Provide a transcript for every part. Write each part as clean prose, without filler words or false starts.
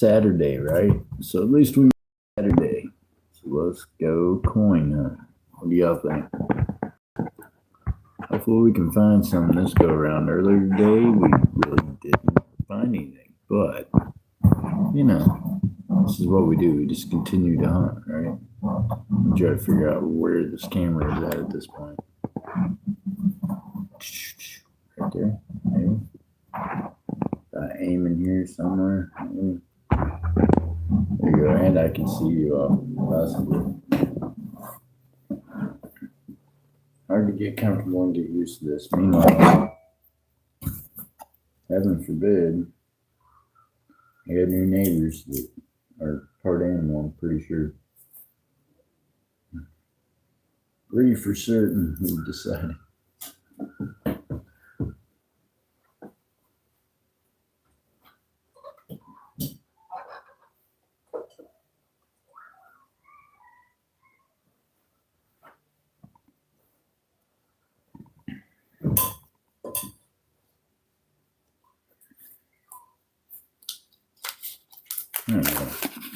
Saturday, right? So at least we made Saturday. So let's go coin hunt. What do y'all think? Hopefully we can find some this go around. Earlier today we really didn't find anything, but you know, this is what we do. We just continue to hunt, right? We try to figure out where this camera is at this point. Right there, maybe. Aim in here somewhere. Maybe. There you go, and I can see you all possibly. Hard to get comfortable and get used to this. Meanwhile, heaven forbid, I got new neighbors that are part animal, I'm pretty sure. 3 for certain, we decided.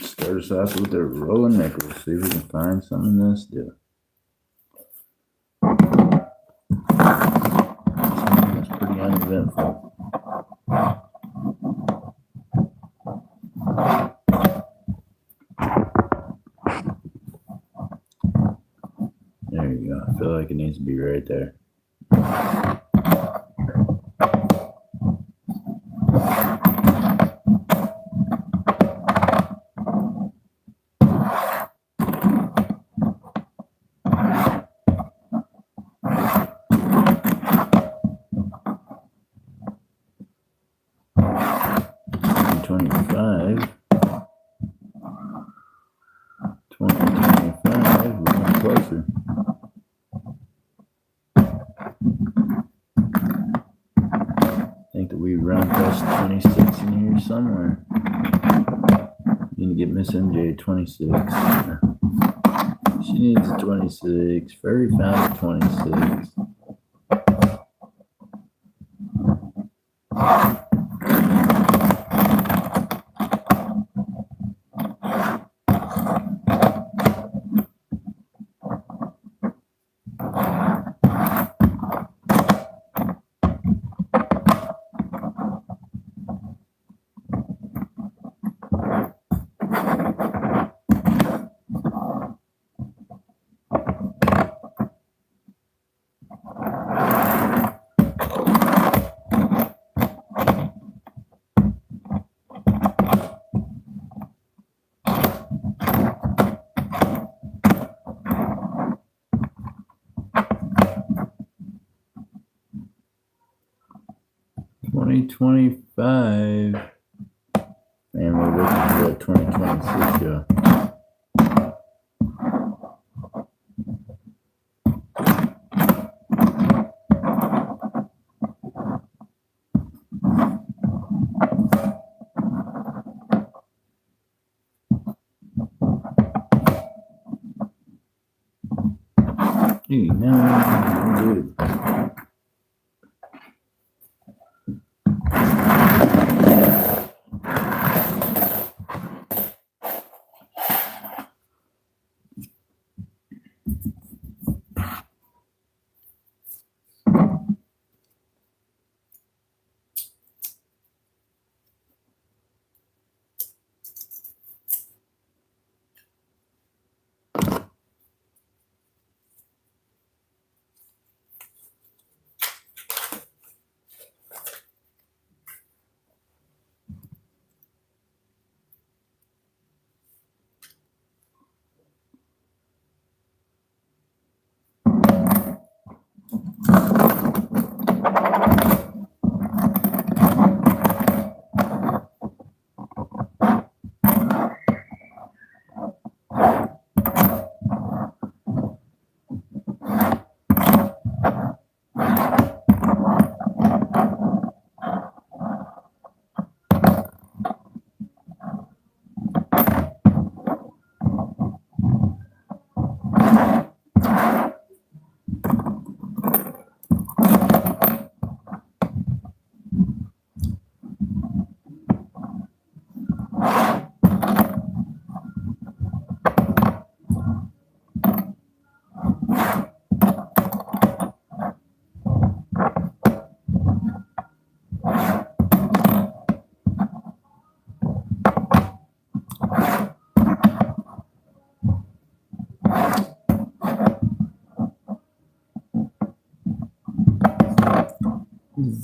Start us off with a rolling nickel. See if we can find something in this deal. That's pretty uneventful. There you go. I feel like it needs to be right there. Closer. I think that we run past 26 in here somewhere. Need to get Miss MJ 26. She needs a 26. Furry found a 26. $20.25. And we're looking for that 2026 show. No, dude.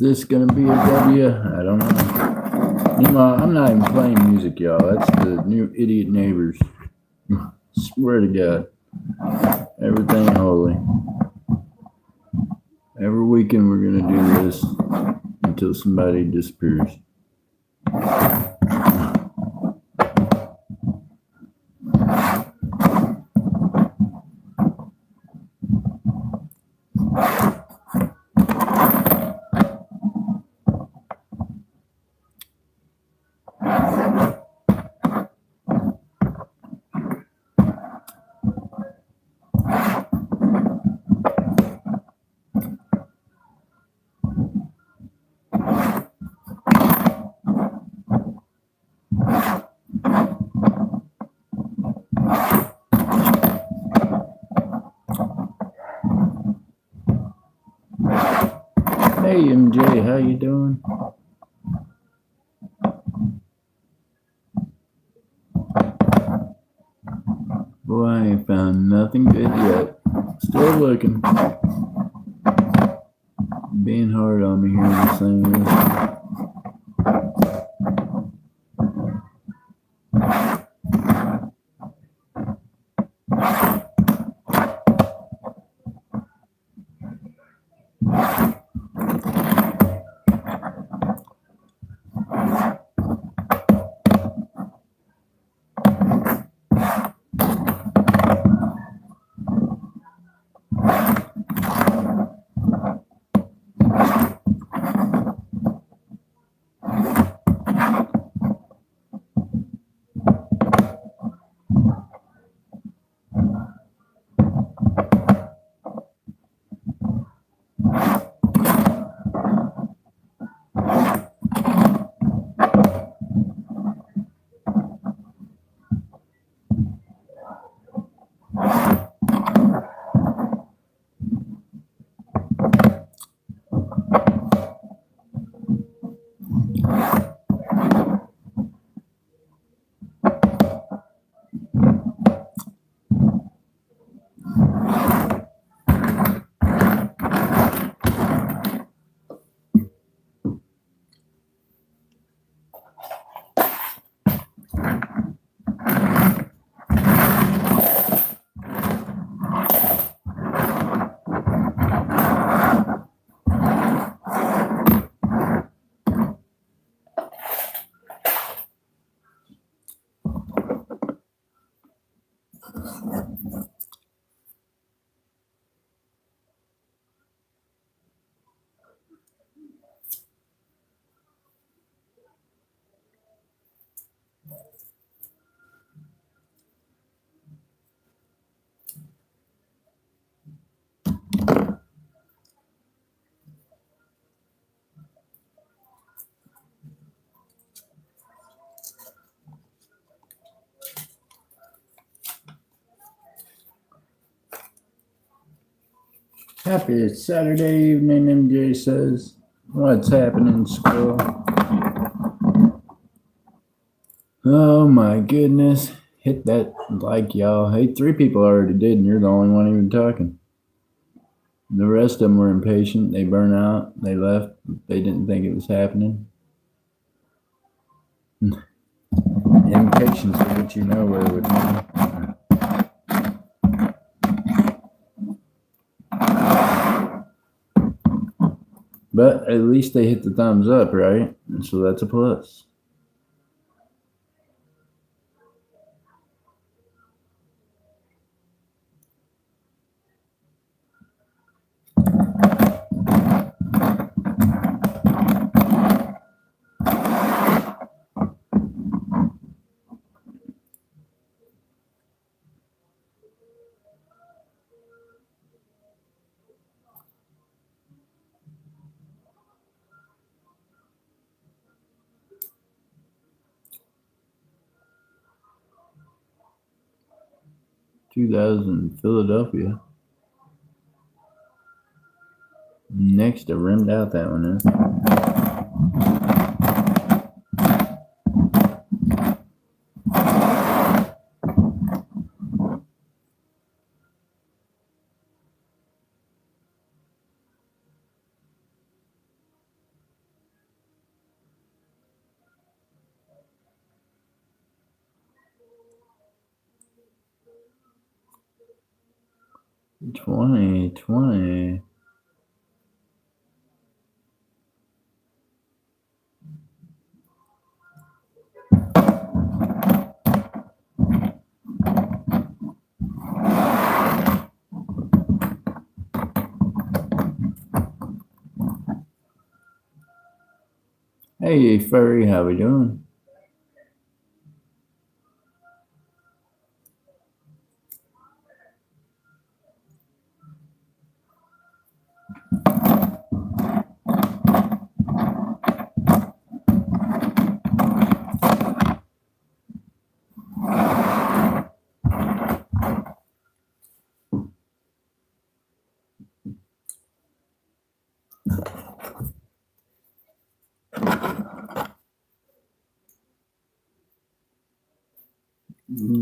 this gonna be a W? I don't know. Meanwhile, I'm not even playing music, y'all. That's the new idiot neighbors. Swear to God. Everything holy. Every weekend we're gonna do this until somebody disappears. Hey MJ, how you doing? Boy, I ain't found nothing good yet. Still looking. Being hard on me here in this thing. Happy Saturday evening, MJ says. What's happening in school? Oh my goodness. Hit that like, y'all. Hey, 3 people already did, and you're the only one even talking. The rest of them were impatient. They burned out. They left. They didn't think it was happening. Impatience will get you nowhere with me. But at least they hit the thumbs up, right? And so that's a plus. $2,000 Philadelphia. Next, I rimmed out that one, 2020. Hey, furry, how we doing?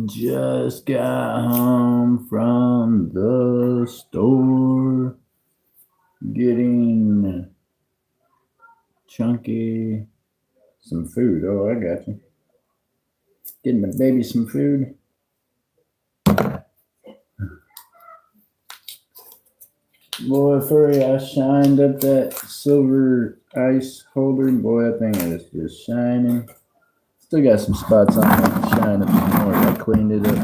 Just got home from the store, getting Chunky some food. Oh, I got you. Getting the baby some food. Boy, furry, I shined up that silver ice holder. Boy, that thing is just shining. Still got some spots on it to shine up some more. I cleaned it up.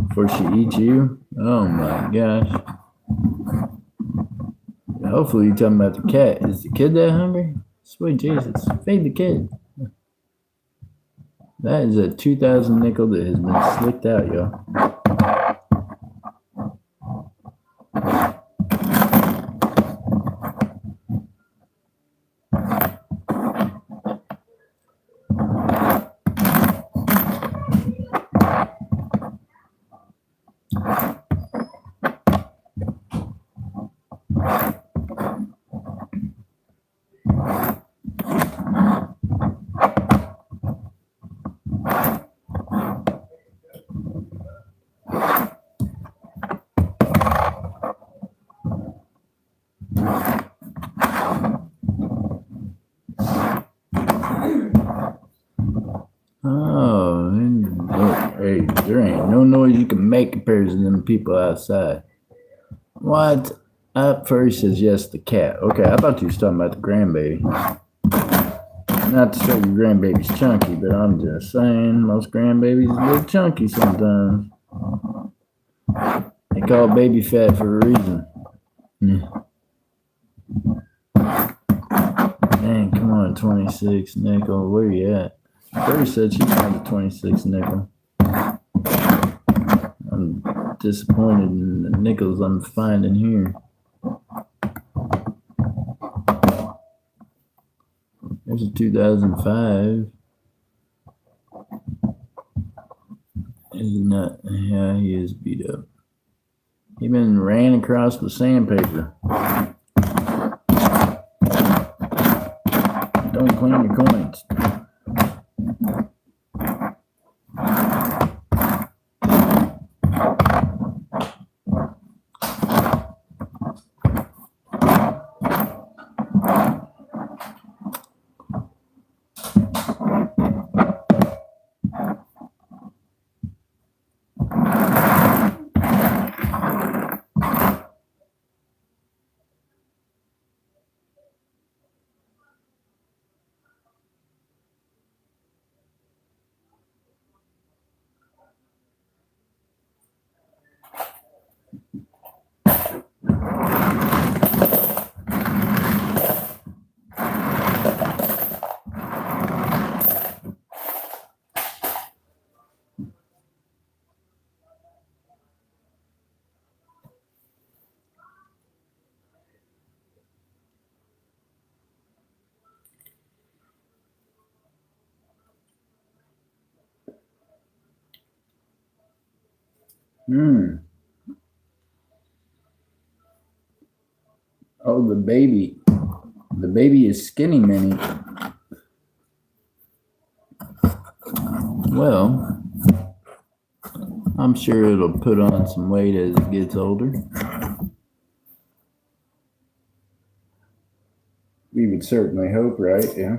Before she eats you? Oh my gosh. Hopefully you're talking about the cat. Is the kid that hungry? Sweet Jesus. Feed the kid. That is a 2,000 nickel that has been slicked out, y'all. Oh, look, hey, there ain't no noise you can make compared to them people outside. What? At first says yes, the cat. Okay, I thought you was talking about the grandbaby. Not to say your grandbaby's chunky, but I'm just saying most grandbabies are a little chunky sometimes. They call baby fat for a reason. Dang, come on, 26 nickel. Where you at? First said she found a 26 nickel. I'm disappointed in the nickels I'm finding here. There's a 2005. Is he not? Yeah, he is beat up. He been ran across with sandpaper. Don't clean your coins. Oh, the baby. The baby is skinny mini. Well, I'm sure it'll put on some weight as it gets older. We would certainly hope, right? Yeah.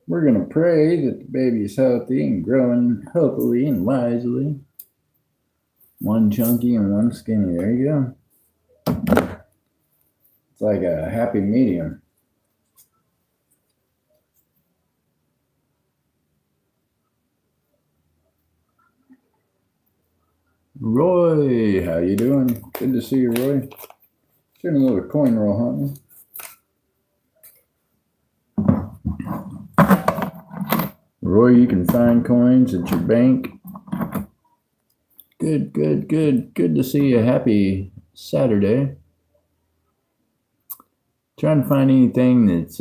We're going to pray that the baby is healthy and growing healthily and wisely. One chunky and one skinny. There you go. It's like a happy medium. Roy, how you doing? Good to see you, Roy. Doing a little coin roll hunting. Roy, you can find coins at your bank. Good to see you. Happy Saturday. Trying to find anything that's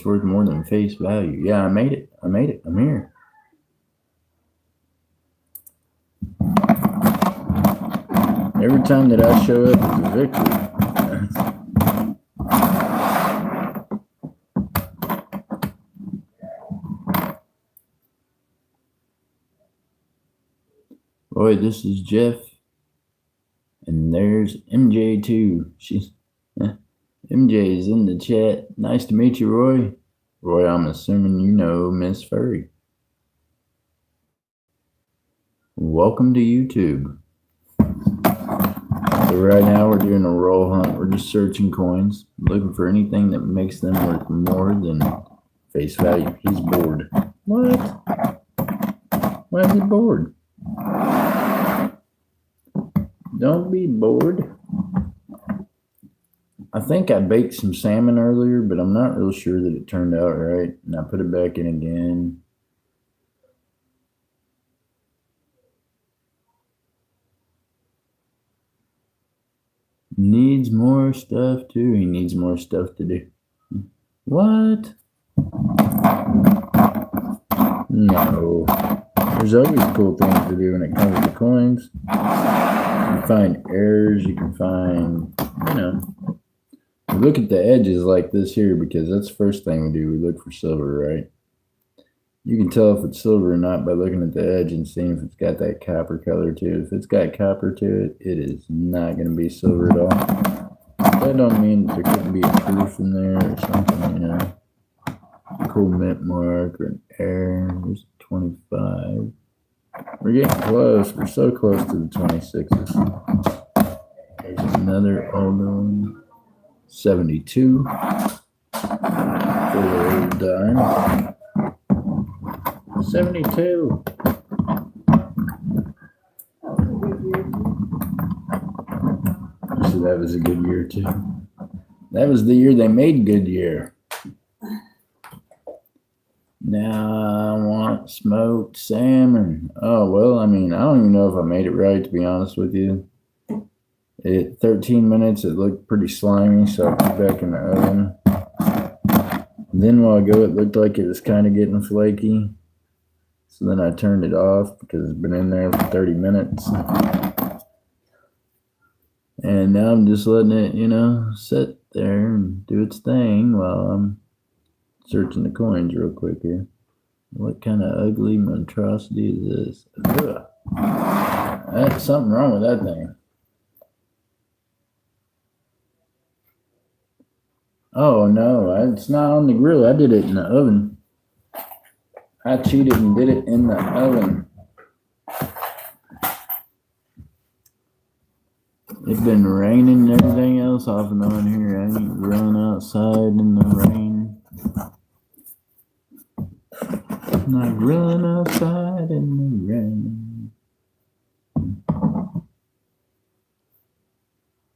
worth more than face value. Yeah, I made it. I'm here. Every time that I show up, it's a victory. Boy, this is Jeff, and there's MJ too. MJ is in the chat. Nice to meet you, Roy. Roy, I'm assuming you know Miss Furry. Welcome to YouTube. So right now we're doing a roll hunt. We're just searching coins, looking for anything that makes them worth more than face value. He's bored. What? Why is he bored? Don't be bored. I think I baked some salmon earlier, but I'm not real sure that it turned out right. And I put it back in again. Needs more stuff too. He needs more stuff to do. What? No. There's always cool things to do when it comes to coins. You can find errors. You can find, we look at the edges like this here because that's the first thing we do. We look for silver, right? You can tell if it's silver or not by looking at the edge and seeing if it's got that copper color to it. If it's got copper to it, it is not going to be silver at all. That don't mean that there couldn't be a proof in there or something, A cool mint mark or an error. There's 25. We're getting close. We're so close to the 26s. There's another old one. 72. For the old dime. 72. So that was a good year too. That was the year they made Goodyear. Now I want smoked salmon. Oh, well, I don't even know if I made it right, to be honest with you. At 13 minutes, it looked pretty slimy, so I put it back in the oven. Then while ago, it looked like it was kind of getting flaky. So then I turned it off because it's been in there for 30 minutes. And now I'm just letting it, sit there and do its thing while I'm searching the coins real quick here. What kind of ugly monstrosity is this? Ugh. That's something wrong with that thing. Oh, no, it's not on the grill. I did it in the oven. I cheated and did it in the oven. It's been raining and everything else off and on here. I ain't grilling outside in the rain. Not grilling outside in the rain.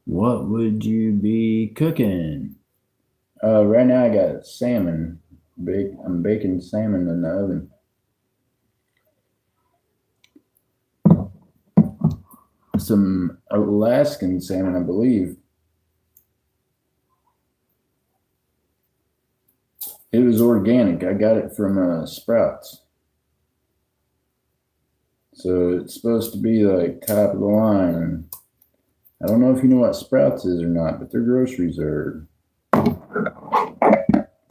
What would you be cooking? Right now I got salmon. I'm baking salmon in the oven. Some Alaskan salmon, I believe. It was organic. I got it from Sprouts. So it's supposed to be like top of the line. I don't know if you know what Sprouts is or not, but their groceries are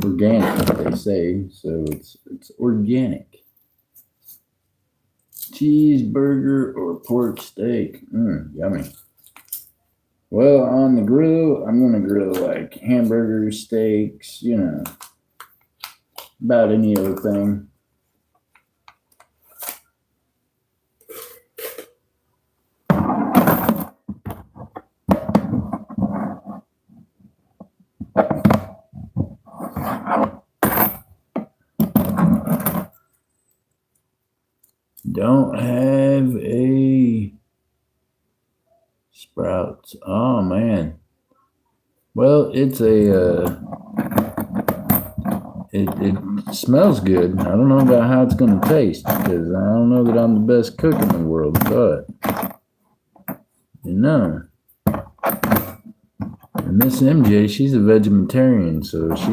organic, they say. So it's organic. Cheeseburger or pork steak. Yummy. Well, on the grill, I'm going to grill like hamburgers, steaks, about any other thing. Don't have a Sprouts. Oh, man. Well, it's it smells good. I don't know about how it's going to taste because I don't know that I'm the best cook in the world, but Miss MJ, she's a vegetarian, so she,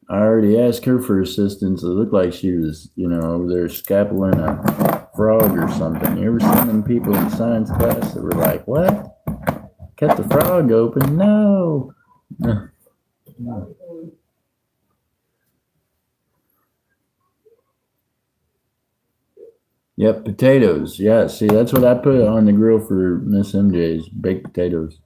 I already asked her for assistance. It looked like she was, over there scapuling a frog or something. You ever seen them people in science class that were like, what? Cut the frog open? No. Yep, potatoes. Yeah, see, that's what I put on the grill for Miss MJ's, baked potatoes.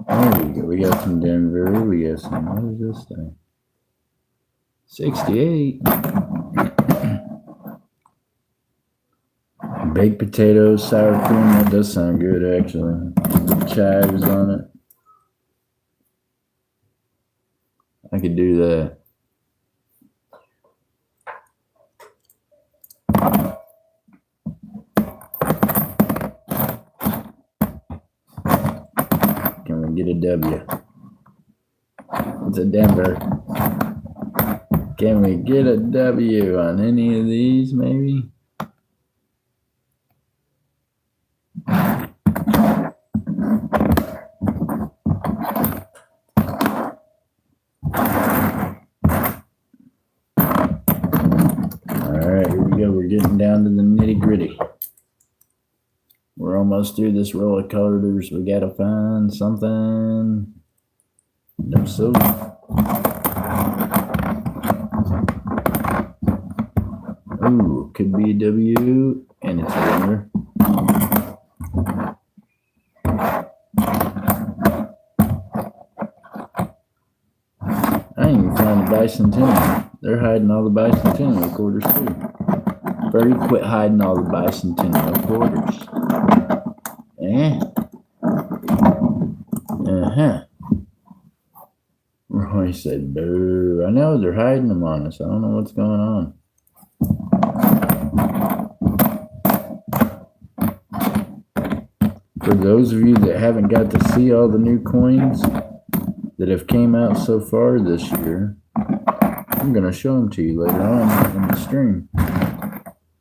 There we go. We got some Denver. We got some, what is this thing? 68. Baked potatoes, sour cream. That does sound good, actually. Chives on it. I could do that. Can we get a W? It's a Denver. Can we get a W on any of these, maybe? We're getting down to the nitty gritty. We're almost through this roll of colors. We gotta find something. No soap. Ooh, could be a W, and it's a winner. I ain't even found the bicentennial. They're hiding all the bicentennial quarters too. Birdie, quit hiding all the bicentennial quarters. Roy said, boo. I know they're hiding them on us. I don't know what's going on. For those of you that haven't got to see all the new coins that have came out so far this year, I'm going to show them to you later on in the stream.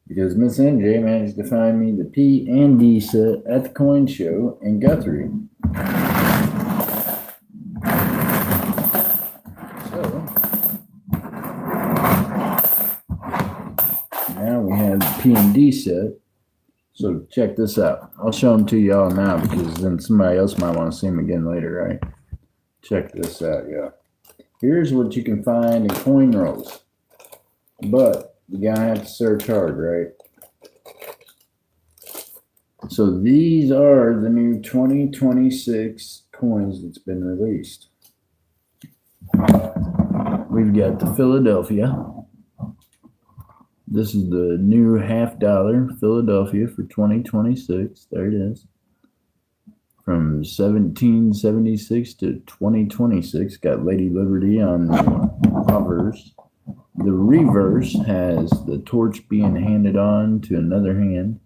Because Miss MJ managed to find me the P and D set at the coin show in Guthrie. So, now we have the P and D set. So check this out. I'll show them to y'all now because then somebody else might want to see them again later, right? Check this out, y'all. Here's what you can find in coin rolls. But you gotta have to search hard, right? So these are the new 2026 coins that's been released. We've got the Philadelphia. This is the new $50 Philadelphia for 2026. There it is. From 1776 to 2026. Got Lady Liberty on the covers. The reverse has the torch being handed on to another hand.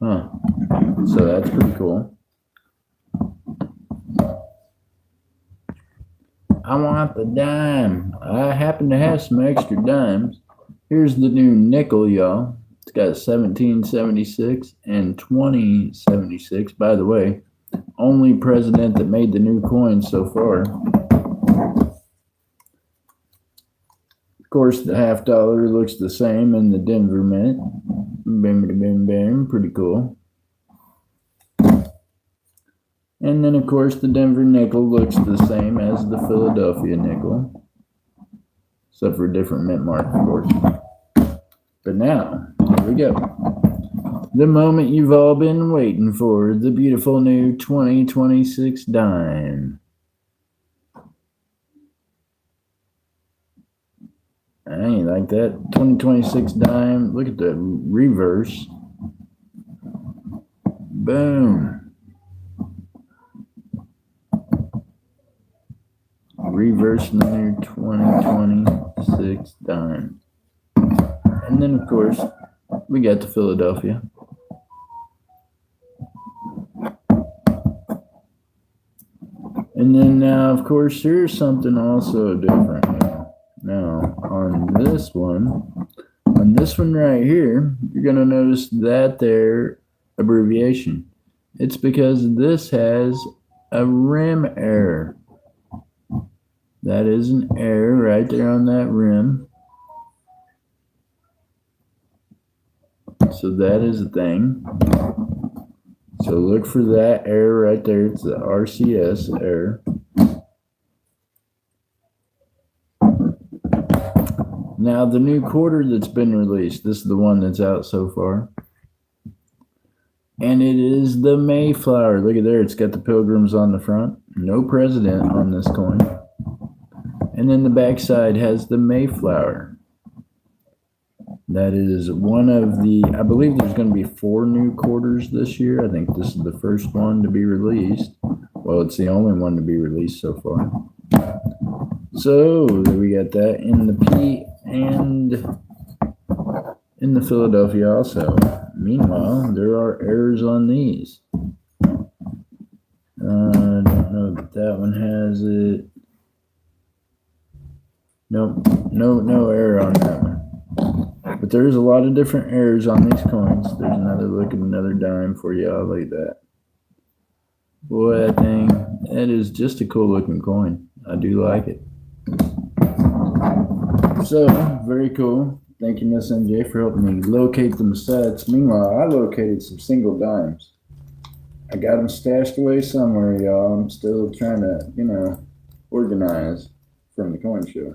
So that's pretty cool. I want the dime. I happen to have some extra dimes. Here's the new nickel, y'all. It's got 1776 and 2076. By the way, only president that made the new coin so far. course, the $50 looks the same in the Denver Mint. Bam, bam, bam, pretty cool. And then, of course, the Denver nickel looks the same as the Philadelphia nickel, except for a different mint mark, of course. But now, here we go. The moment you've all been waiting for, the beautiful new 2026 dime. I ain't like that. 2026 dime. Look at the reverse. Boom. Reverse the new 2026 dime. And then, of course, we got the Philadelphia. And then now, of course, here's something also different now. Now, on this one right here, you're going to notice that there abbreviation. It's because this has a rim error. That is an error right there on that rim. So that is a thing. So look for that error right there. It's the RCS error. Now the new quarter that's been released, this is the one that's out so far. And it is the Mayflower. Look at there, it's got the pilgrims on the front. No president on this coin. And then the backside has the Mayflower. That is one of the, I believe there's going to be 4 new quarters this year. I think this is the first one to be released. Well, it's the only one to be released so far. So we got that in the P and in the Philadelphia also. Meanwhile, there are errors on these. I don't know that that one has it. Nope, no error on that one. But there's a lot of different errors on these coins. There's another look at another dime for y'all like that. Boy, that thing, that is just a cool looking coin. I do like it. So, very cool. Thank you, Miss MJ, for helping me locate them sets. Meanwhile, I located some single dimes. I got them stashed away somewhere, y'all. I'm still trying to, organize from the coin show.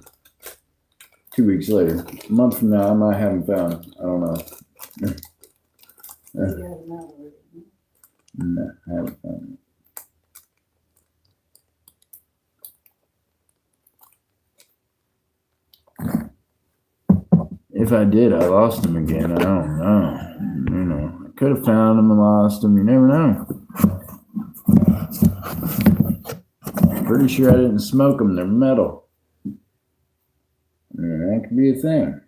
2 weeks later, a month from now, I might have them found. I don't know. No, I haven't found it. If I did, I lost them again. I don't know. I could have found them and lost them. You never know. I'm pretty sure I didn't smoke them. They're metal. That could be a thing.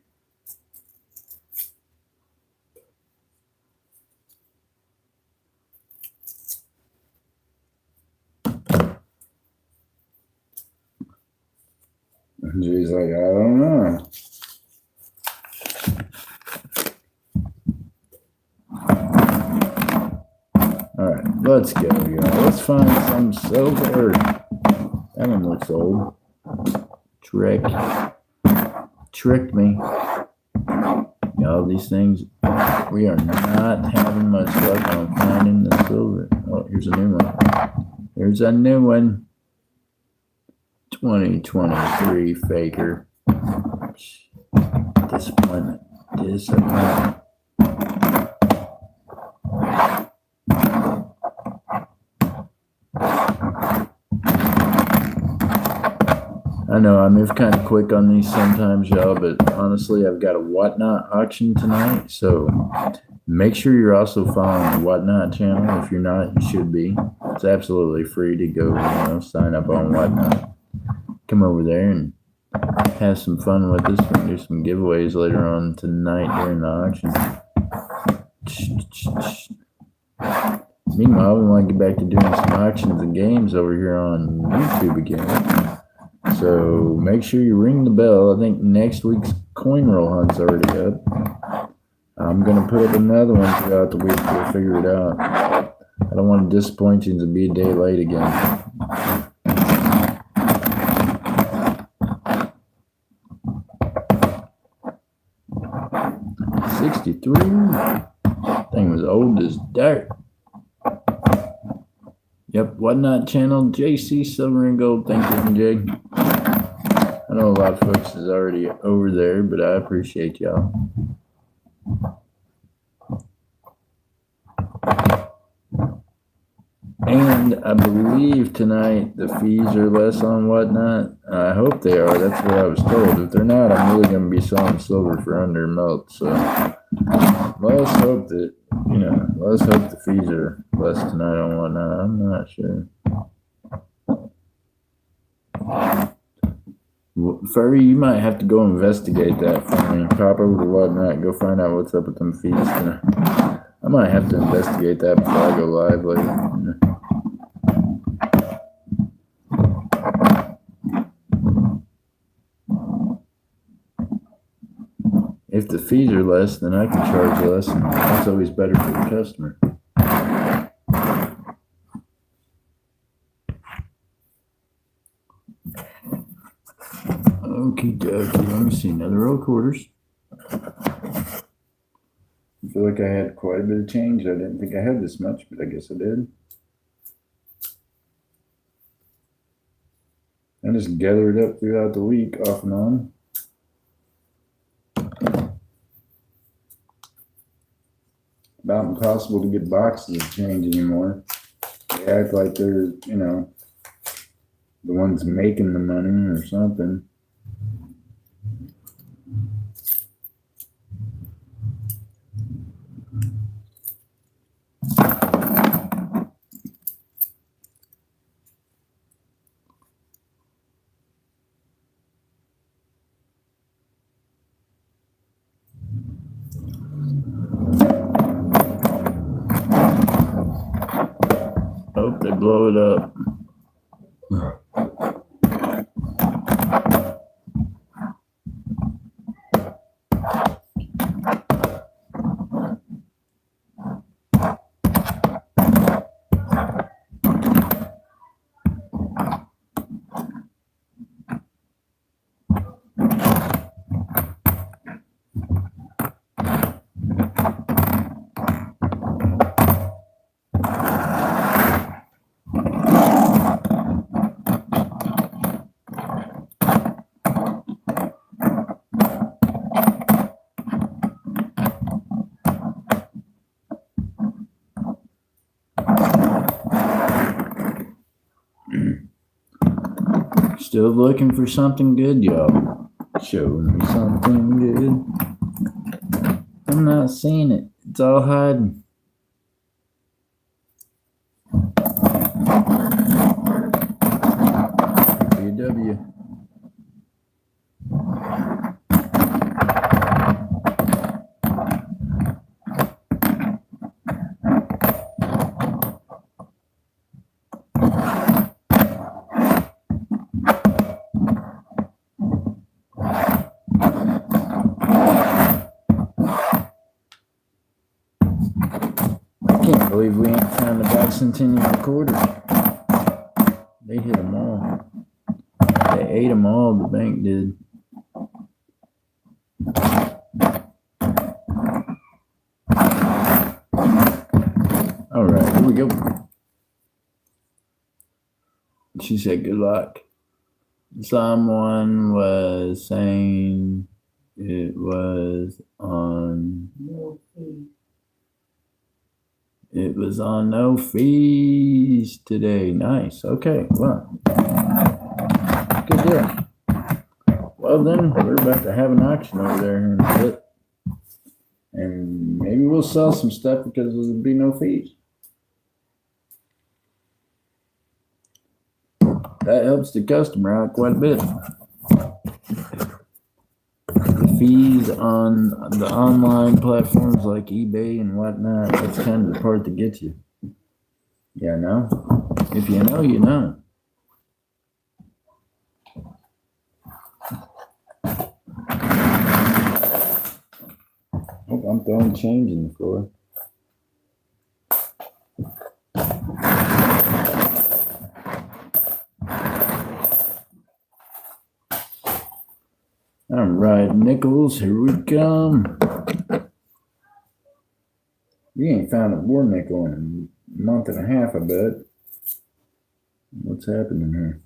And Jay's like, I don't know. All right, let's go, y'all. Let's find some silver. That one looks old. Tricked me. All these things, we are not having much luck on finding the silver. Oh, here's a new one. Here's a new one. 2023 faker. Disappointment. I know I move kind of quick on these sometimes, y'all, but honestly, I've got a Whatnot auction tonight, so make sure you're also following the Whatnot channel. If you're not, you should be. It's absolutely free to go, sign up on Whatnot. Come over there and have some fun with us. We'll do some giveaways later on tonight during the auction. Meanwhile, we want to get back to doing some auctions and games over here on YouTube again. So make sure you ring the bell. I think next week's coin roll hunt's already up. I'm going to put up another one throughout the week. We'll figure it out. I don't want to disappoint you and be a day late again. 63. Thing was old as dirt. Yep, Whatnot channel, JC Silver and Gold. Thank you, MJ. I know a lot of folks is already over there, but I appreciate y'all. And I believe tonight the fees are less on Whatnot. I hope they are. That's what I was told. If they're not, I'm really going to be selling silver for under melt. So let's hope that, let's hope the fees are less tonight on Whatnot. I'm not sure. Furry, you might have to go investigate that for me. Pop over to Whatnot, go find out what's up with them fees tonight. I might have to investigate that before I go live later. If the fees are less, then I can charge less, and that's always better for the customer. Okie dokie, let me see, another row of quarters. I feel like I had quite a bit of change. I didn't think I had this much, but I guess I did. I just gather it up throughout the week, off and on. About impossible to get boxes of change anymore. They act like they're, the ones making the money or something. Hope they blow it up. Still looking for something good, y'all. Show me something good. I'm not seeing it. It's all hiding. BW. I believe we ain't found the bicentennial quarters. They hit them all. They ate them all, the bank did. All right, here we go. She said good luck. Someone was saying it was on... It was on no fees today. Nice. Okay. Well, good deal. Well, then we're about to have an auction over there in a bit. And maybe we'll sell some stuff because there'll be no fees. That helps the customer out quite a bit. The fees on the online platforms like eBay and whatnot, that's kind of the part that gets you. Yeah, no? If you know, you know. Oh, I'm throwing change in the floor. All right, nickels, here we come. You ain't found a war nickel in a month and a half, I bet. What's happening here?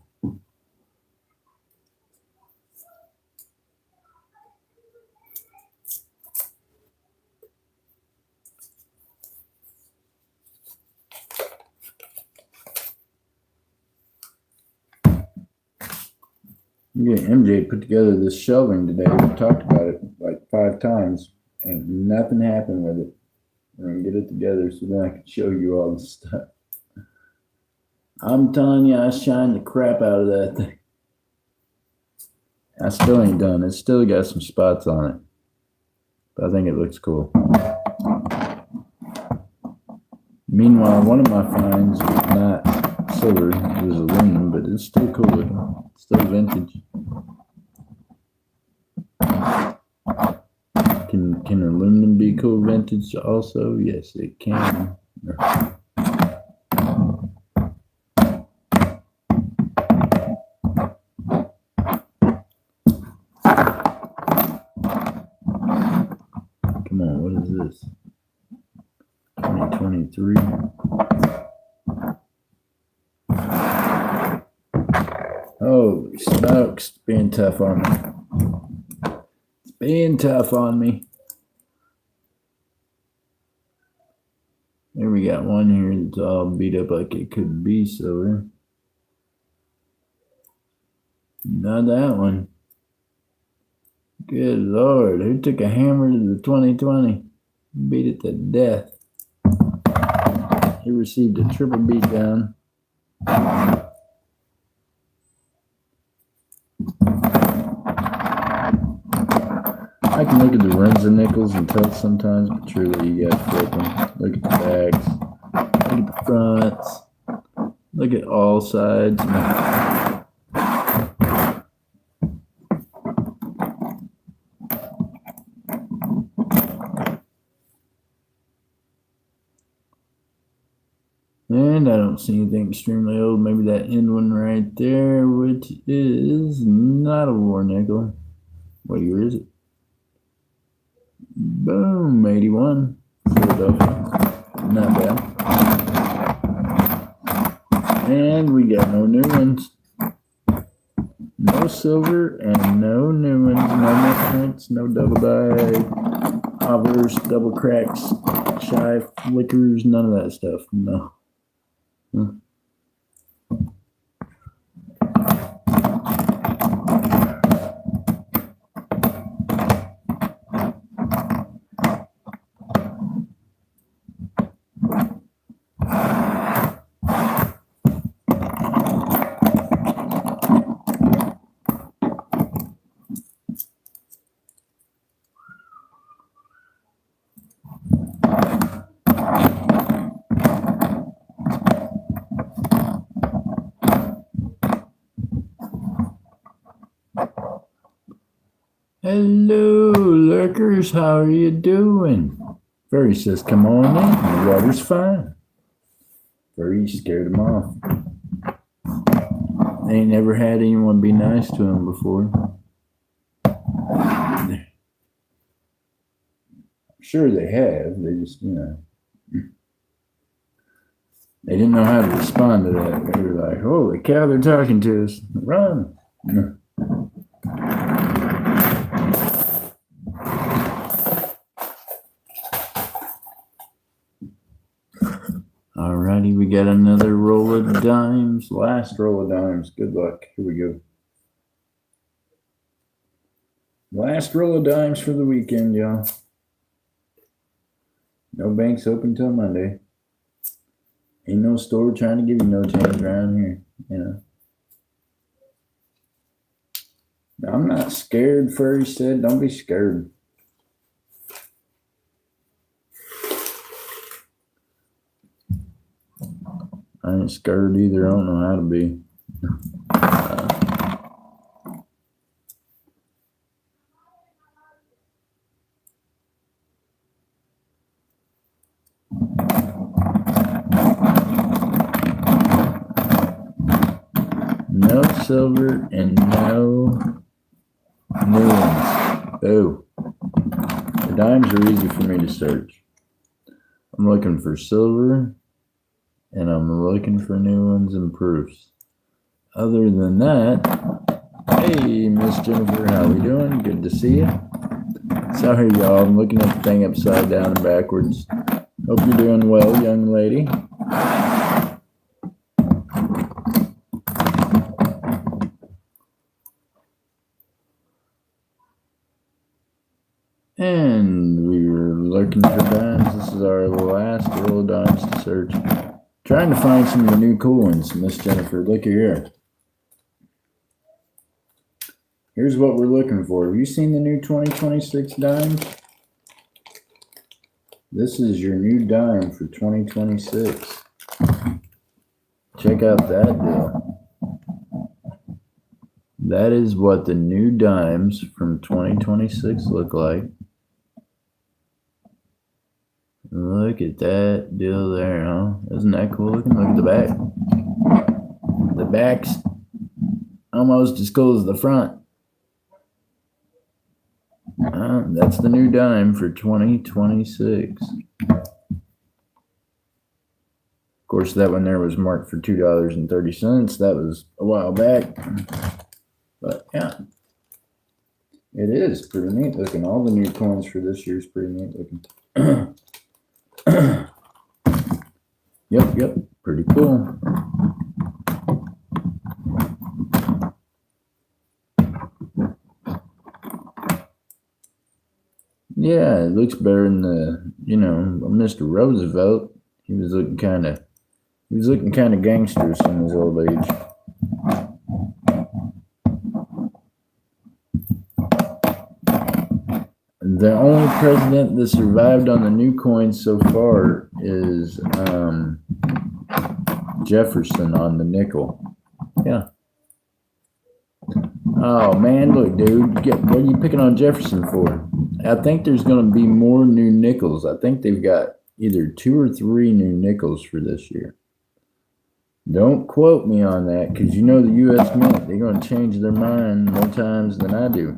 Yeah, MJ put together this shelving today. We talked about it like 5 times, and nothing happened with it. We're gonna get it together so then I can show you all the stuff. I'm telling you, I shined the crap out of that thing. I still ain't done. It's still got some spots on it, but I think it looks cool. Meanwhile, one of my finds was not silver; it was aluminum, but it's still cool looking. It's still vintage. Can aluminum be cool vintage also? Yes, it can. Come on, what is this? 2023. Holy smokes, it's being tough on me. It's being tough on me. Here we got one here that's all beat up like it could be silver. Not that one. Good Lord, who took a hammer to the 2020? Beat it to death. He received a triple beat down. I can look at the rims of nickels and tell sometimes, but truly you gotta flip them. Look at the backs. Look at the fronts. Look at all sides. And I don't see anything extremely old. Maybe that end one right there, which is not a war nickel. What year is it? Boom, 81. Philadelphia. Not bad. And we got no new ones. No silver and no new ones. No misprints, no double dye, obverse, double cracks, shy flickers, none of that stuff. No. Hello, lurkers. How are you doing? Furry says, come on in. The water's fine. Furry scared him off. They ain't never had anyone be nice to him before. I'm sure they have. They just, they didn't know how to respond to that. They were like, holy cow, they're talking to us. Run. Alrighty, we got another roll of dimes. Last roll of dimes. Good luck. Here we go. Last roll of dimes for the weekend, y'all. No banks open till Monday. Ain't no store trying to give you no change around here, I'm not scared, Furry said. Don't be scared. I ain't scared either. I don't know how to be. No silver and no new ones. Oh, the dimes are easy for me to search. I'm looking for silver, and I'm looking for new ones and proofs. Other than that, hey, Miss Jennifer, how we doing? Good to see you. Sorry, y'all. I'm looking at the thing upside down and backwards. Hope you're doing well, young lady. And we were looking for dimes. This is our last roll of dimes to search. Trying to find some of the new cool ones, Miss Jennifer. Look here. Here's what we're looking for. Have you seen the new 2026 dimes? This is your new dime for 2026. Check out that deal. That is what the new dimes from 2026 look like. Look at that deal there, huh? Isn't that cool looking? Look at the back. The back's almost as cool as the front. That's the new dime for 2026. Of course, that one there was marked for $2.30. That was a while back. But yeah, it is pretty neat looking. All the new coins for this year is pretty neat looking. Yep, pretty cool. Yeah, it looks better than the, Mr. Roosevelt. He was looking kind of gangsters in his old age. The only president that survived on the new coins so far is Jefferson on the nickel. Yeah. Oh man, look, dude, what are you picking on Jefferson for? I think there's going to be more new nickels. I think they've got either 2 or 3 new nickels for this year. Don't quote me on that, because the U.S. Mint, they're going to change their mind more times than I do.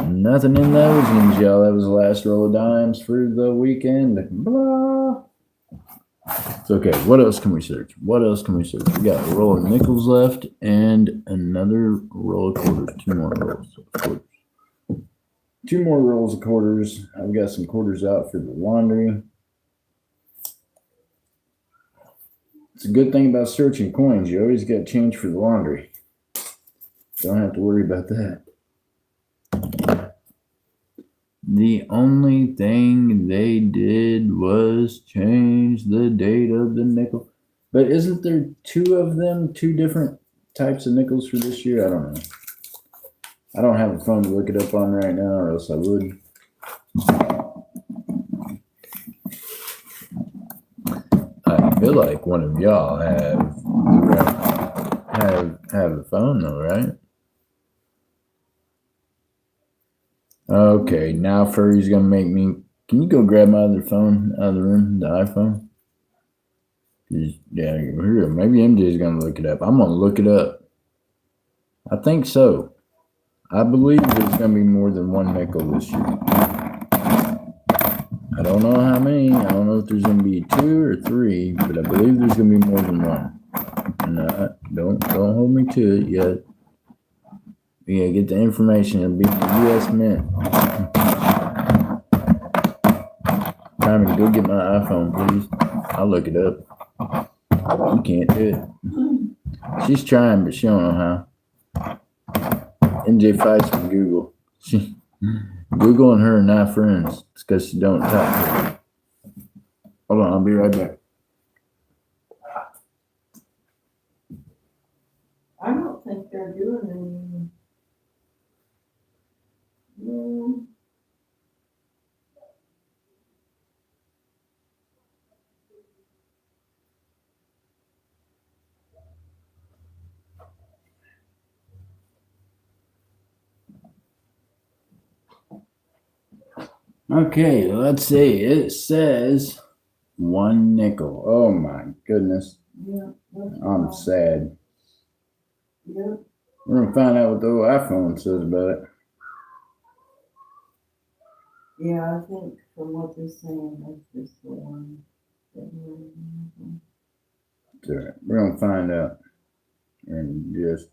Nothing in those ones, y'all. That was the last roll of dimes for the weekend. Blah. It's okay. What else can we search? We got a roll of nickels left and another roll of quarters. 2 more rolls of quarters. 2 more rolls of quarters. I've got some quarters out for the laundry. It's a good thing about searching coins. You always got change for the laundry. Don't have to worry about that. The only thing they did was change the date of the nickel. But isn't there 2 of them, 2 different types of nickels for this year? I don't know. I don't have a phone to look it up on right now, or else I would. I feel like one of y'all have a phone though, right? Okay, now Furry's gonna make me. Can you go grab my other phone out of the room, the iPhone? Yeah, here. Maybe MJ's gonna look it up. I'm gonna look it up. I think so. I believe there's gonna be more than 1 nickel this year. I don't know how many. I don't know if there's gonna be 2 or 3, but I believe there's gonna be more than 1. And don't hold me to it yet. Yeah, get the information. It'll be the U.S. Mint. Time to go get my iPhone, please. I'll look it up. You can't do it. She's trying, but she don't know how. MJ fights with Google. Google and her are not friends. It's because she don't talk to her. Hold on, I'll be right back. I don't think they're doing any. Okay, let's see. It says 1 nickel. Oh my goodness. Yeah. I'm sad. Yeah. We're gonna find out what the old iPhone says about it. Yeah, I think from what they're saying, that's just the one. February. It's all right. We're gonna find out and just.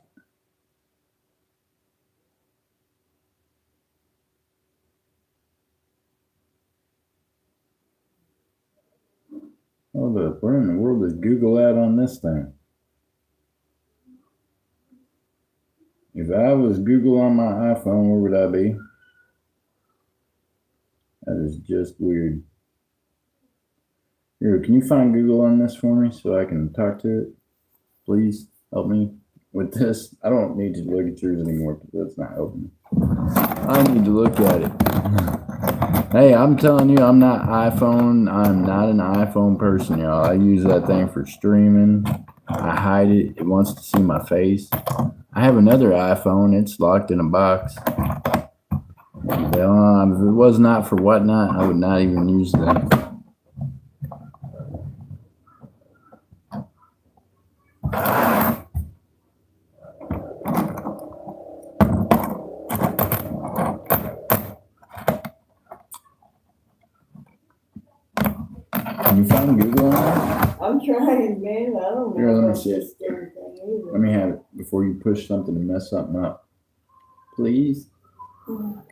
Hold up, where in the world is Google at on this thing? If I was Google on my iPhone, where would I be? That is just weird. Here, can you find Google on this for me so I can talk to it? Please help me with this. I don't need to look at yours anymore because that's not helping me. I need to look at it. Hey, I'm telling you, I'm not iPhone. I'm not an iPhone person, y'all. I use that thing for streaming. I hide it. It wants to see my face. I have another iPhone. It's locked in a box. If it was not for whatnot, I would not even use that. Can you find Google on there? I'm trying, man. I don't know. Here, let me about see it. this damn thing either. Let me have it before you push something and mess something up. Please.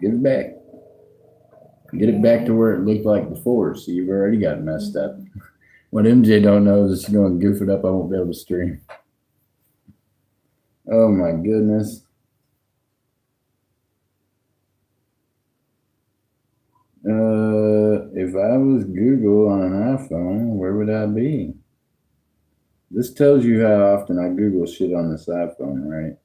Give it back. Get it back to where it looked like before. See, you've already got it messed up. What MJ don't know is if you're going to goof it up, I won't be able to stream. Oh my goodness. If I was Google on an iPhone, where would I be? This tells you how often I Google shit on this iPhone, right?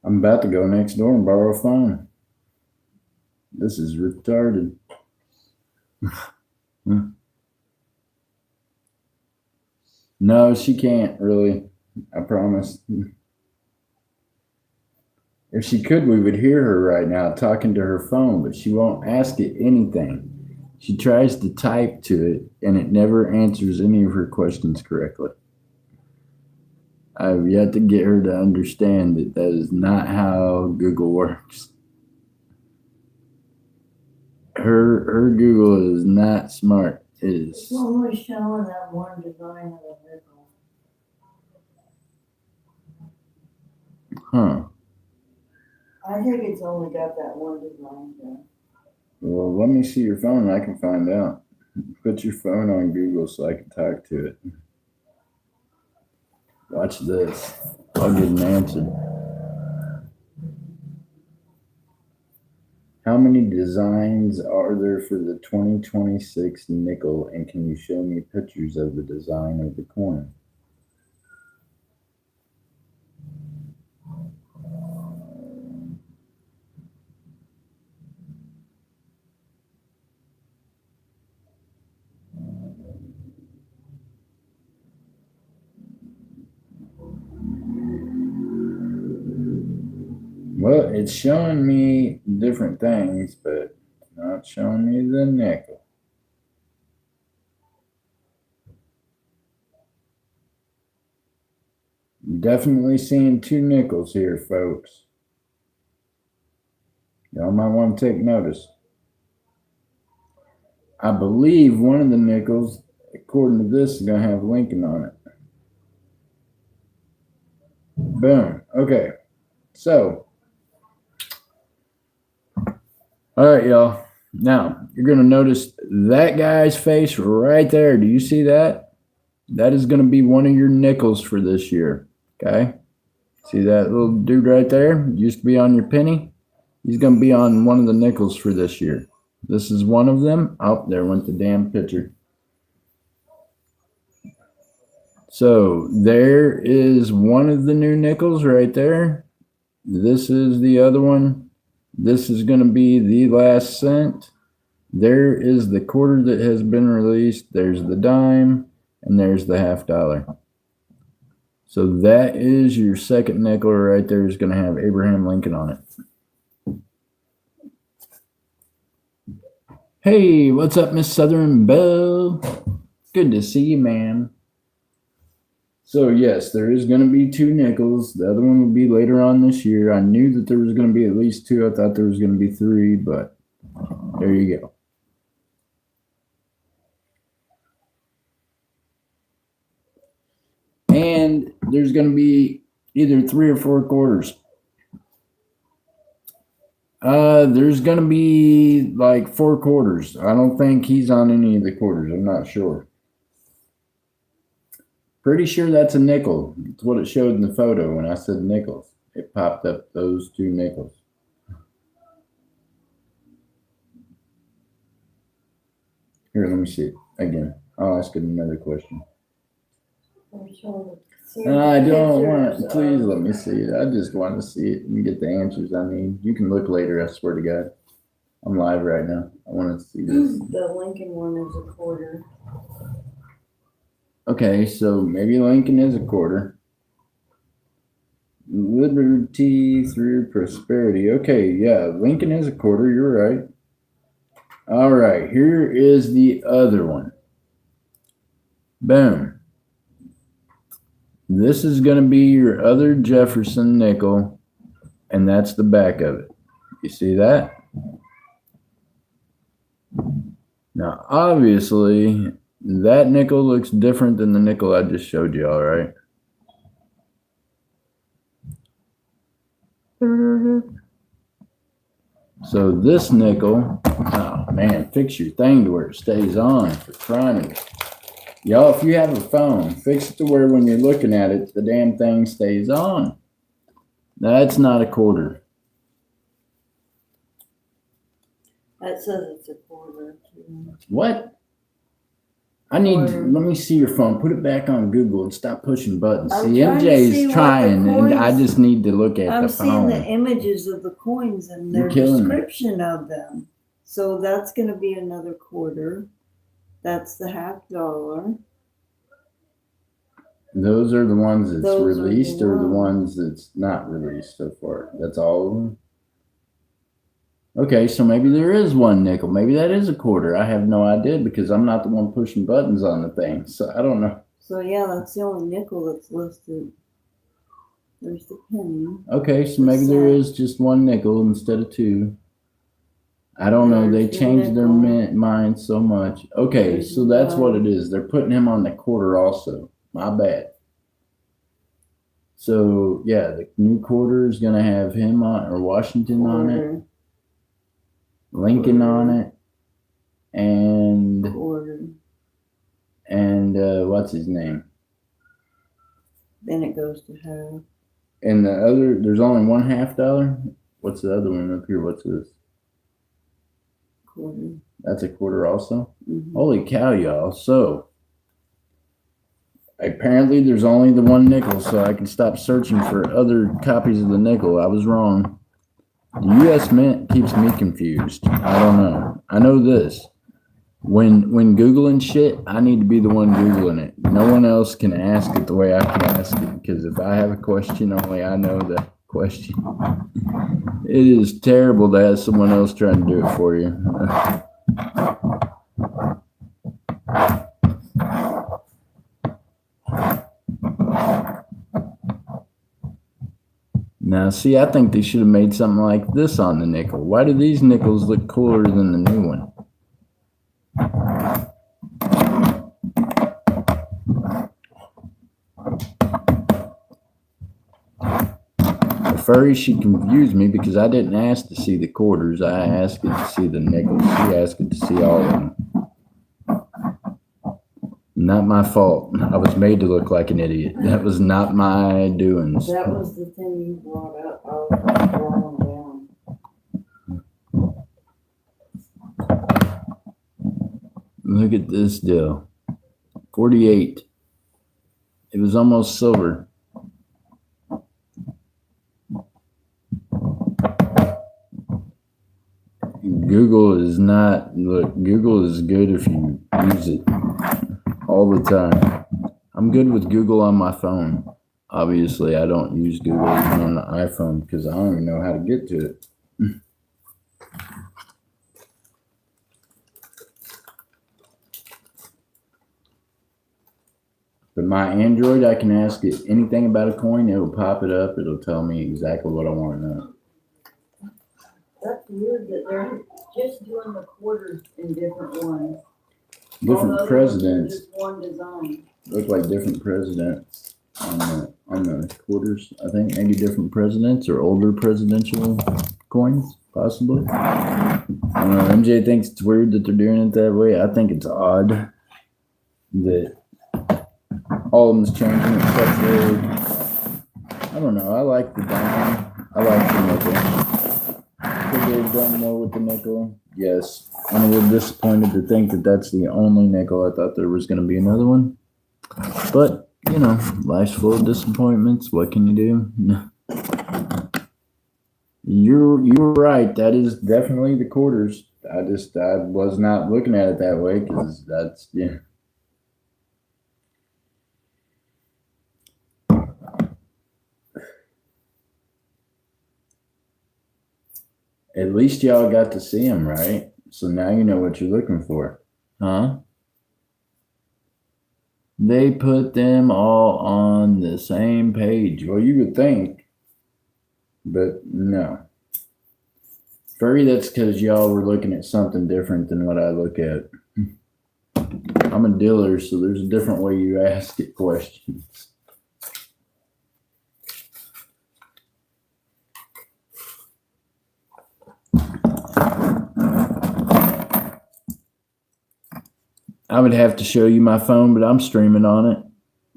I'm about to go next door and borrow a phone. This is retarded. No, she can't really. I promise. If she could, we would hear her right now talking to her phone, but she won't ask it anything. She tries to type to it, and it never answers any of her questions correctly. I've yet to get her to understand that that is not how Google works. Her Google is not smart. It is. It's only showing that one design of a nickel. Huh. I think it's only got that one design there. Well, let me see your phone and I can find out. Put your phone on Google so I can talk to it. Watch this. I'll get an answer. How many designs are there for the 2026 nickel, and can you show me pictures of the design of the coin? Well, it's showing me different things, but not showing me the nickel. Definitely seeing two nickels here, folks. Y'all might want to take notice. I believe one of the nickels, according to this, is going to have Lincoln on it. Boom. Okay. So, all right, y'all. Now, you're going to notice that guy's face right there. Do you see that? That is going to be one of your nickels for this year. Okay? See that little dude right there? Used to be on your penny. He's going to be on one of the nickels for this year. This is one of them. Oh, there went the damn picture. So there is one of the new nickels right there. This is the other one. This is going to be the last cent. There is the quarter that has been released. There's the dime, and there's the $50. So that is your second nickel right there. Is going to have Abraham Lincoln on it. Hey, what's up, Miss Southern Belle? Good to see you, ma'am. So yes, there is going to be 2 nickels. The other one will be later on this year. I knew that there was going to be at least 2. I thought there was going to be 3, but there you go. And there's going to be either 3 or 4 quarters. There's going to be like 4 quarters. I don't think he's on any of the quarters. I'm not sure. Pretty sure that's a nickel. It's what it showed in the photo when I said nickels. It popped up those 2 nickels. Here, let me see it again. I'll ask it another question. I don't want. Please let me see it. I just want to see it and get the answers I need. You can look later. I swear to God, I'm live right now. I want to see this. The Lincoln one is a quarter. Okay, so maybe Lincoln is a quarter. Liberty through prosperity. Okay, yeah, Lincoln is a quarter. You're right. All right, here is the other one. Boom. This is going to be your other Jefferson nickel, and that's the back of it. You see that? Now, obviously, that nickel looks different than the nickel I just showed you, all right? So this nickel, oh man, fix your thing to where it stays on for crying. Y'all, if you have a phone, fix it to where when you're looking at it, the damn thing stays on. That's not a quarter. That says it's a quarter. What? Let me see your phone. Put it back on Google and stop pushing buttons. I'm See, trying to see MJ's what trying, the and I coins- just need to look at I'm the seeing phone. the images of the coins and their You're killing me. description of them. So that's going to be another quarter. That's the $50. Those are the ones that's Those are the released, or the ones. ones that's not released so far. That's all of them. Okay, so maybe there is 1 nickel. Maybe that is a quarter. I have no idea because I'm not the one pushing buttons on the thing. So I don't know. So yeah, that's the only nickel that's listed. There's the penny. Okay, so maybe there is just 1 nickel instead of 2. I don't know. They There's the changed their nickel. mind so much. Okay, There's so the that's what dime. it is. They're putting him on the quarter also. My bad. So yeah, the new quarter is gonna have him on, or Washington on it, Quarter. Lincoln on it, and Quarter. what's his name? Then it goes to half. And the other, there's only 1 $50. What's the other one up here? What's this? Quarter. That's a quarter also. Mm-hmm. Holy cow, y'all! So apparently there's only the 1 nickel, so I can stop searching for other copies of the nickel. I was wrong. The U.S. Mint keeps me confused. I don't know. I know this. When Googling shit, I need to be the one Googling it. No one else can ask it the way I can ask it, because if I have a question, only I know the question. It is terrible to have someone else trying to do it for you. Now, see, I think they should have made something like this on the nickel. Why do these nickels look cooler than the new one? The furry, she confused me because I didn't ask to see the quarters. I asked it to see the nickels. She asked it to see all of them. Not my fault. I was made to look like an idiot. That was not my doings. That was the thing you brought up. I was wrong down. Look at this deal. 48. It was almost silver. Google is not, look, Google is good if you use it all the time. I'm good with Google on my phone. Obviously, I don't use Google even on the iPhone because I don't even know how to get to it. But my Android, I can ask it anything about a coin. It'll pop it up. It'll tell me exactly what I want to know. That's weird that they're just doing the quarters in different ones. Different presidents. Just one design. Look like different presidents on the quarters. I think maybe different presidents or older presidential coins, possibly. I don't know. MJ thinks it's weird that they're doing it that way. I think it's odd that all of them's changing except for, I don't know. I like the diamond. I like the nickel. Could they have done more with the nickel? Yes. I'm a little disappointed to think that that's the only nickel. I thought there was going to be another one. But, you know, life's full of disappointments. What can you do? You're right. That is definitely the quarters. I was not looking at it that way because that's, yeah. At least y'all got to see them, right? So now you know what you're looking for. Huh? They put them all on the same page. Well, you would think, but no. Furry, that's because y'all were looking at something different than what I look at. I'm a dealer, so there's a different way you ask it questions. I would have to show you my phone, but I'm streaming on it.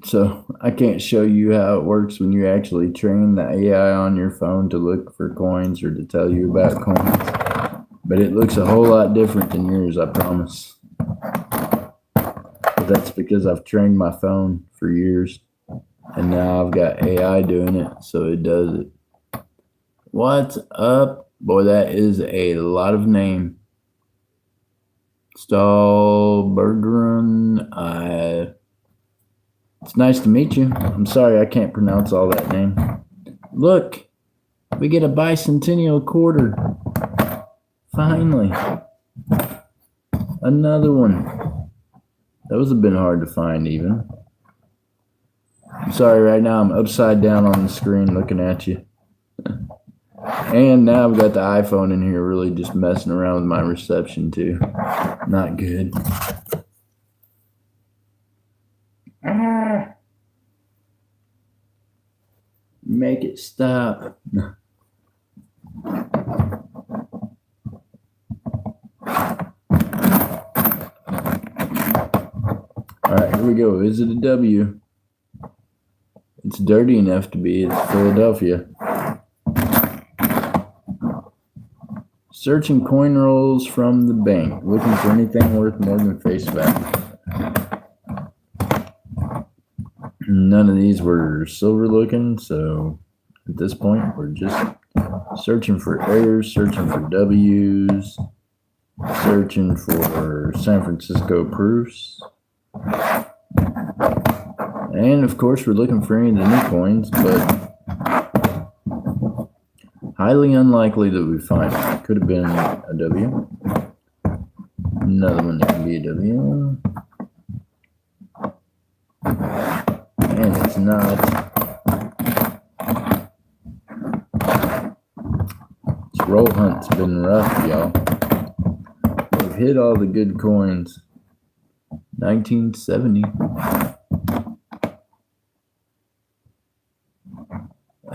So I can't show you how it works when you actually train the AI on your phone to look for coins or to tell you about coins. But it looks a whole lot different than yours, I promise. But that's because I've trained my phone for years. And now I've got AI doing it, so it does it. What's up? Boy, that is a lot of name. Stahlbergeron. It's nice to meet you. I'm sorry I can't pronounce all that name. Look, we get a bicentennial quarter. Finally. Another one. Those have been hard to find even. I'm sorry, right now I'm upside down on the screen looking at you. And now I've got the iPhone in here really just messing around with my reception too. Not good. Make it stop. Alright, here we go. Is it a W? It's dirty enough to be. It's Philadelphia. Searching coin rolls from the bank. Looking for anything worth more than face value. None of these were silver looking, so at this point we're just searching for errors, searching for W's, searching for San Francisco proofs. And of course we're looking for any of the new coins, but highly unlikely that we find it. Could have been a W. Another one that could be a W. And it's not. This roll hunt's been rough, y'all. We've hit all the good coins. 1970.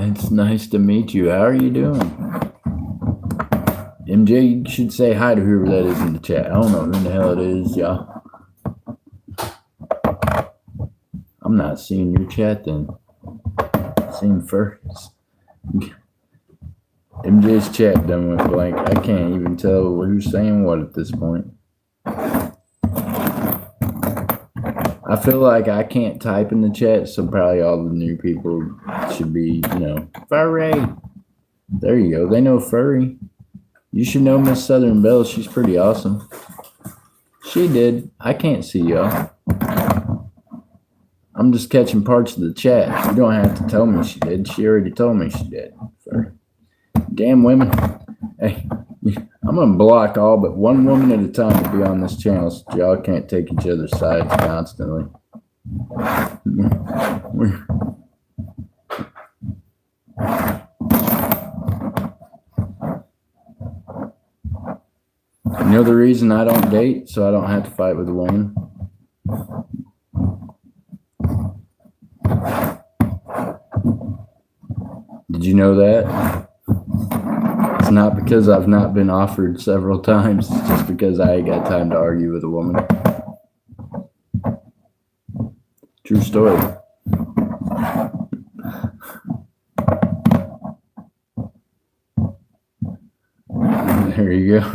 It's nice to meet you. How are you doing? MJ, you should say hi to whoever that is in the chat. I don't know who the hell it is, y'all. I'm not seeing your chat then. Seeing first. MJ's chat done went blank. I can't even tell who's saying what at this point. I feel like I can't type in the chat, so probably all the new people should be, furry. There you go. They know furry. You should know Miss Southern Belle. She's pretty awesome. She did. I can't see y'all. I'm just catching parts of the chat. You don't have to tell me she did. She already told me she did. Furry. Damn women. Hey, I'm going to block all but one woman at a time to be on this channel so y'all can't take each other's sides constantly. You know the reason I don't date? So I don't have to fight with a woman. Did you know that? It's not because I've not been offered several times. It's just because I ain't got time to argue with a woman. True story. There you go.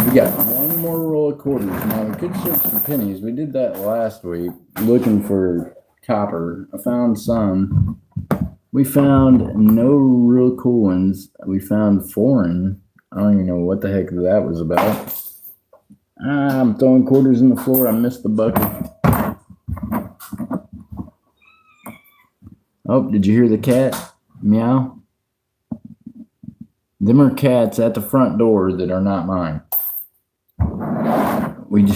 We got one more roll of quarters. Now we could search for pennies. We did that last week, looking for copper. I found some. We found no real cool ones. We found foreign. I don't even know what the heck that was about. I'm throwing quarters in the floor. I missed the bucket. Oh, did you hear the cat meow? Them are cats at the front door that are not mine. We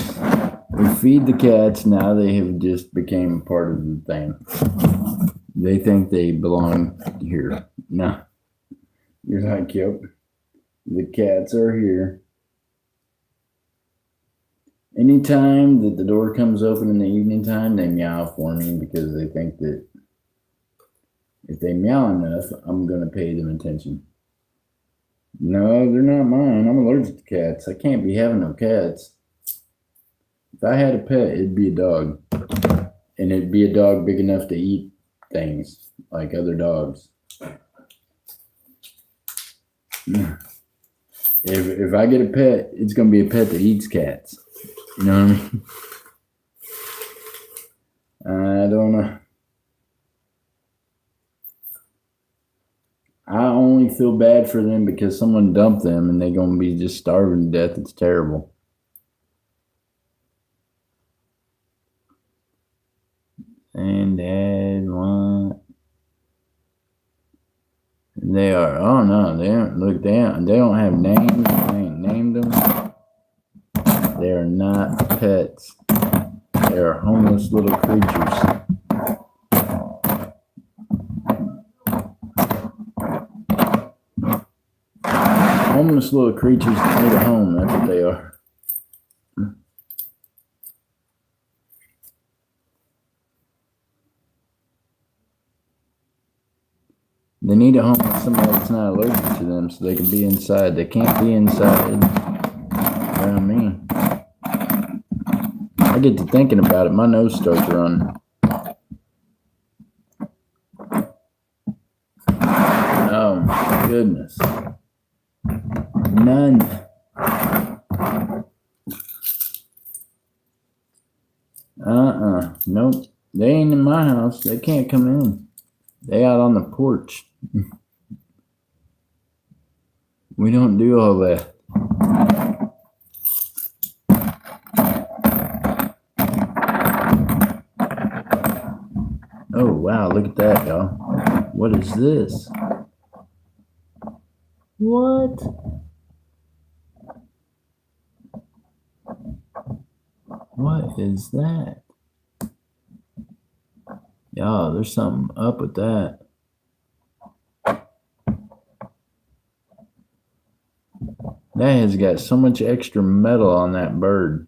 feed the cats. Now they have just became part of the thing. They think they belong here. No, you're not cute. The cats are here. Anytime that the door comes open in the evening time, they meow for me because they think that if they meow enough, I'm going to pay them attention. No, they're not mine. I'm allergic to cats. I can't be having no cats. If I had a pet, it'd be a dog. And it'd be a dog big enough to eat things like other dogs. If I get a pet, it's going to be a pet that eats cats. You know what I mean? I don't know. I only feel bad for them because someone dumped them and they're going to be just starving to death. It's terrible. And Dad want. They are. Oh no, they don't. Look, they don't have names. They ain't named them. They are not pets. They are homeless little creatures. Homeless little creatures that need a home. That's what they are. They need a home with somebody that's not allergic to them so they can be inside. They can't be inside around me. I get to thinking about it. My nose starts running. Oh my goodness. None. Nope. They ain't in my house. They can't come in. They out on the porch. We don't do all that. Oh wow, look at that, y'all. What is this? What? What is that? Y'all, there's something up with that. That has got so much extra metal on that bird.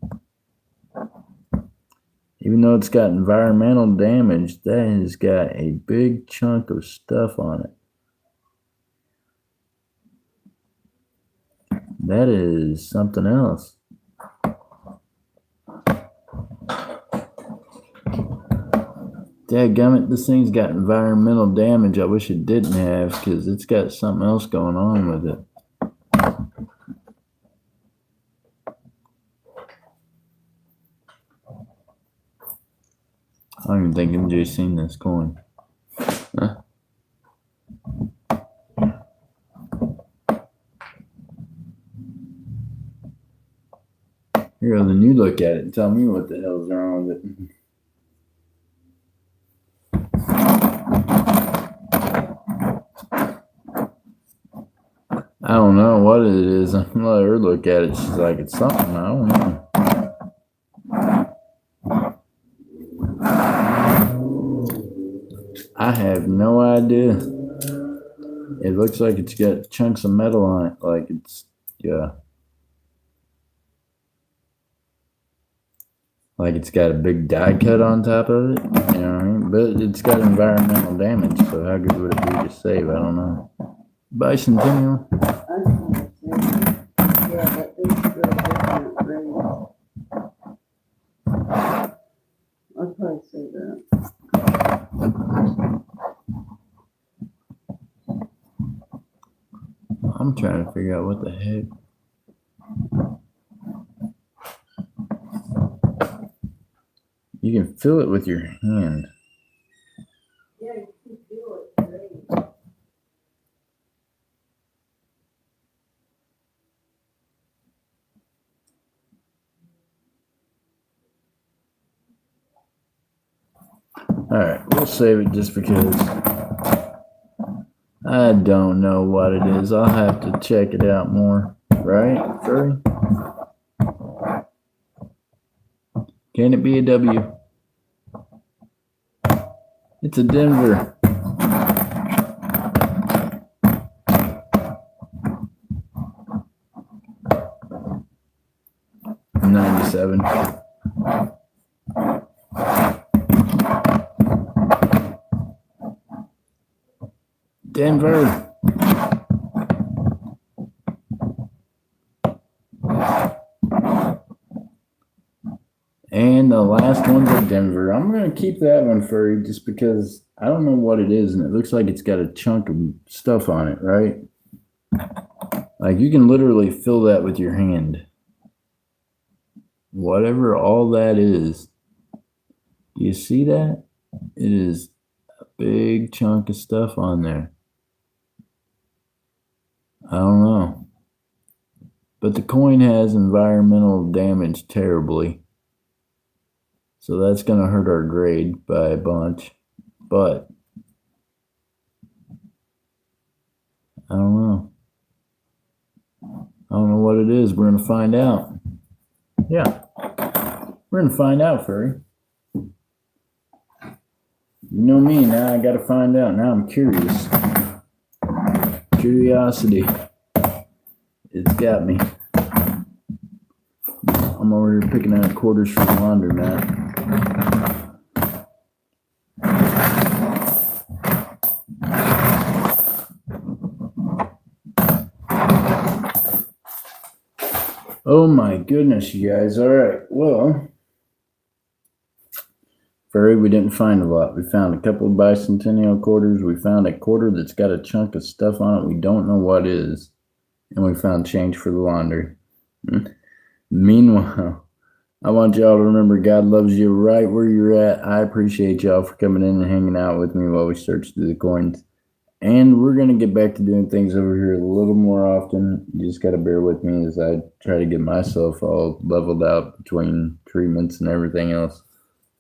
Even though it's got environmental damage, that has got a big chunk of stuff on it. That is something else. Dadgummit, this thing's got environmental damage. I wish it didn't have because it's got something else going on with it. I don't even think MJ's seen this coin. Huh? Here, then you look at it and tell me what the hell's wrong with it. I don't know what it is. I'm gonna let her look at it. She's like, it's something. I don't know. I have no idea. It looks like it's got chunks of metal on it. Like it's, yeah. Like it's got a big die cut on top of it. You know what I mean? But it's got environmental damage. So how good would it be to save? I don't know. Bicentennial. Yeah, that is still different grade. I'd probably say that. I'm trying to figure out what the heck. You can feel it with your hand. Yeah, you can feel it. Great. All right, we'll save it just because I don't know what it is. I'll have to check it out more. Right, Furry? Can it be a W? It's a Denver. '97. Denver. And the last one's a Denver. I'm going to keep that one, Furry, just because I don't know what it is, and it looks like it's got a chunk of stuff on it, right? Like you can literally fill that with your hand. Whatever all that is. Do you see that? It is a big chunk of stuff on there. I don't know. But the coin has environmental damage terribly. So that's going to hurt our grade by a bunch. But I don't know. I don't know what it is. We're going to find out. Yeah. We're going to find out, Furry. You know me, now I got to find out. Now I'm curious. Curiosity. It's got me. I'm over here picking out quarters for the laundromat. Oh my goodness, you guys. All right. Well, Furry, we didn't find a lot. We found a couple of bicentennial quarters. We found a quarter that's got a chunk of stuff on it we don't know what is. And we found change for the laundry. Meanwhile, I want y'all to remember God loves you right where you're at. I appreciate y'all for coming in and hanging out with me while we search through the coins. And we're going to get back to doing things over here a little more often. You just got to bear with me as I try to get myself all leveled out between treatments and everything else.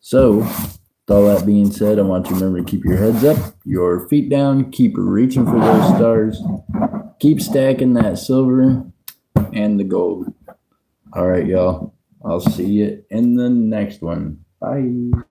So, with all that being said, I want you to remember to keep your heads up, your feet down, keep reaching for those stars, keep stacking that silver and the gold. All right, y'all. I'll see you in the next one. Bye.